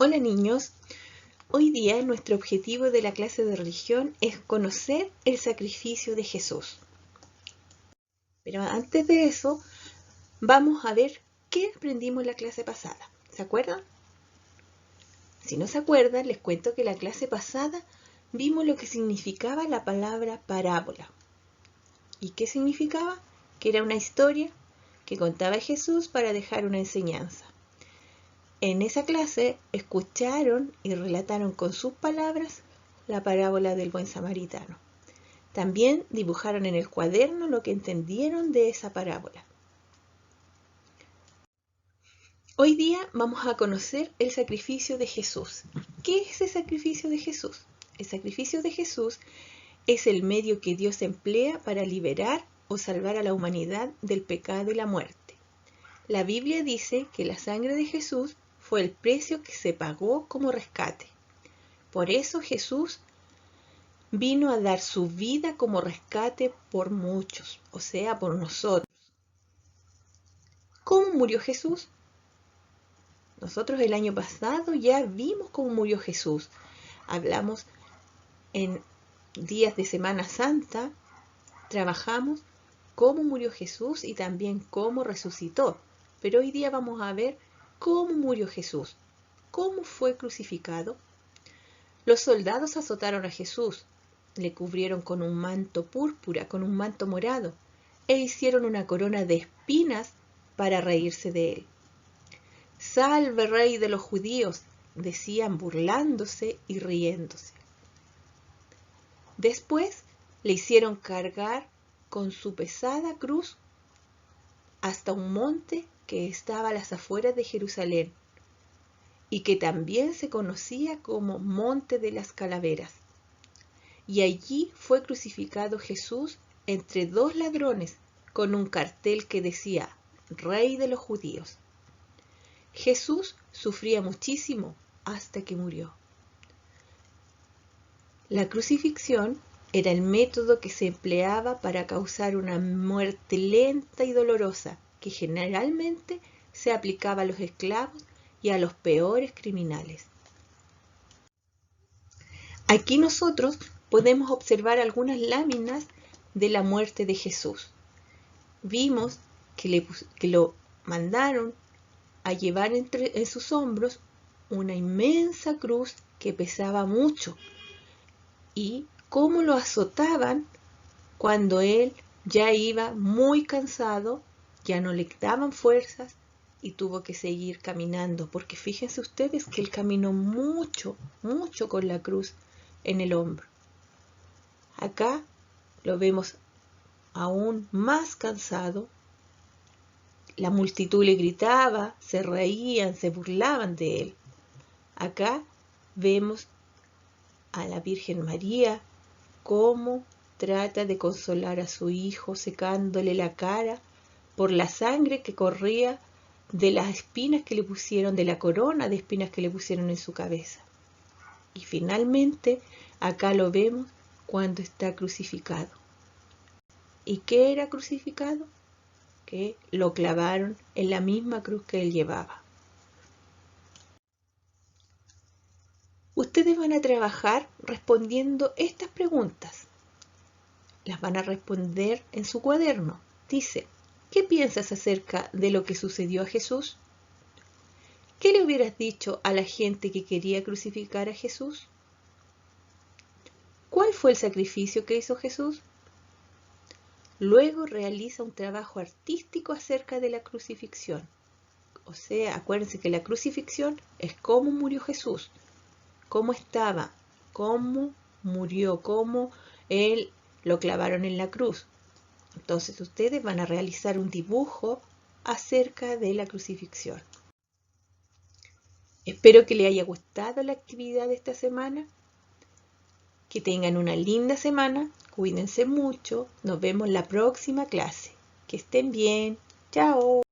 Hola niños, hoy día nuestro objetivo de la clase de religión es conocer el sacrificio de Jesús. Pero antes de eso, vamos a ver qué aprendimos en la clase pasada. ¿Se acuerdan? Si no se acuerdan, les cuento que en la clase pasada vimos lo que significaba la palabra parábola. ¿Y qué significaba? Que era una historia que contaba Jesús para dejar una enseñanza. En esa clase escucharon y relataron con sus palabras la parábola del buen samaritano. También dibujaron en el cuaderno lo que entendieron de esa parábola. Hoy día vamos a conocer el sacrificio de Jesús. ¿Qué es el sacrificio de Jesús? El sacrificio de Jesús es el medio que Dios emplea para liberar o salvar a la humanidad del pecado y la muerte. La Biblia dice que la sangre de Jesús fue el precio que se pagó como rescate. Por eso Jesús vino a dar su vida como rescate por muchos, o sea, por nosotros. ¿Cómo murió Jesús? Nosotros el año pasado ya vimos cómo murió Jesús. Hablamos en días de Semana Santa, trabajamos cómo murió Jesús y también cómo resucitó. Pero hoy día vamos a ver cómo murió Jesús, cómo fue crucificado. Los soldados azotaron a Jesús, le cubrieron con un manto púrpura, con un manto morado, e hicieron una corona de espinas para reírse de él. «Salve, rey de los judíos», decían burlándose y riéndose. Después le hicieron cargar con su pesada cruz hasta un monte que estaba a las afueras de Jerusalén y que también se conocía como Monte de las Calaveras. Y allí fue crucificado Jesús entre dos ladrones con un cartel que decía «Rey de los judíos». Jesús sufría muchísimo hasta que murió. La crucifixión era el método que se empleaba para causar una muerte lenta y dolorosa que generalmente se aplicaba a los esclavos y a los peores criminales. Aquí nosotros podemos observar algunas láminas de la muerte de Jesús. Vimos que lo mandaron a llevar en sus hombros una inmensa cruz que pesaba mucho y cómo lo azotaban cuando él ya iba muy cansado, ya no le daban fuerzas y tuvo que seguir caminando, porque fíjense ustedes que él caminó mucho con la cruz en el hombro. Acá lo vemos aún más cansado. La multitud le gritaba, se reían, se burlaban de él. Acá vemos a la Virgen María cómo trata de consolar a su hijo secándole la cara por la sangre que corría de las espinas que le pusieron, de la corona de espinas que le pusieron en su cabeza. Y finalmente acá lo vemos cuando está crucificado. ¿Y qué era crucificado? Que lo clavaron en la misma cruz que él llevaba. Ustedes van a trabajar respondiendo estas preguntas. Las van a responder en su cuaderno. Dice, ¿qué piensas acerca de lo que sucedió a Jesús? ¿Qué le hubieras dicho a la gente que quería crucificar a Jesús? ¿Cuál fue el sacrificio que hizo Jesús? Luego realiza un trabajo artístico acerca de la crucifixión. O sea, acuérdense que la crucifixión es cómo murió Jesús, cómo estaba, cómo murió, cómo él lo clavaron en la cruz. Entonces ustedes van a realizar un dibujo acerca de la crucifixión. Espero que les haya gustado la actividad de esta semana. Que tengan una linda semana. Cuídense mucho. Nos vemos en la próxima clase. Que estén bien. Chao.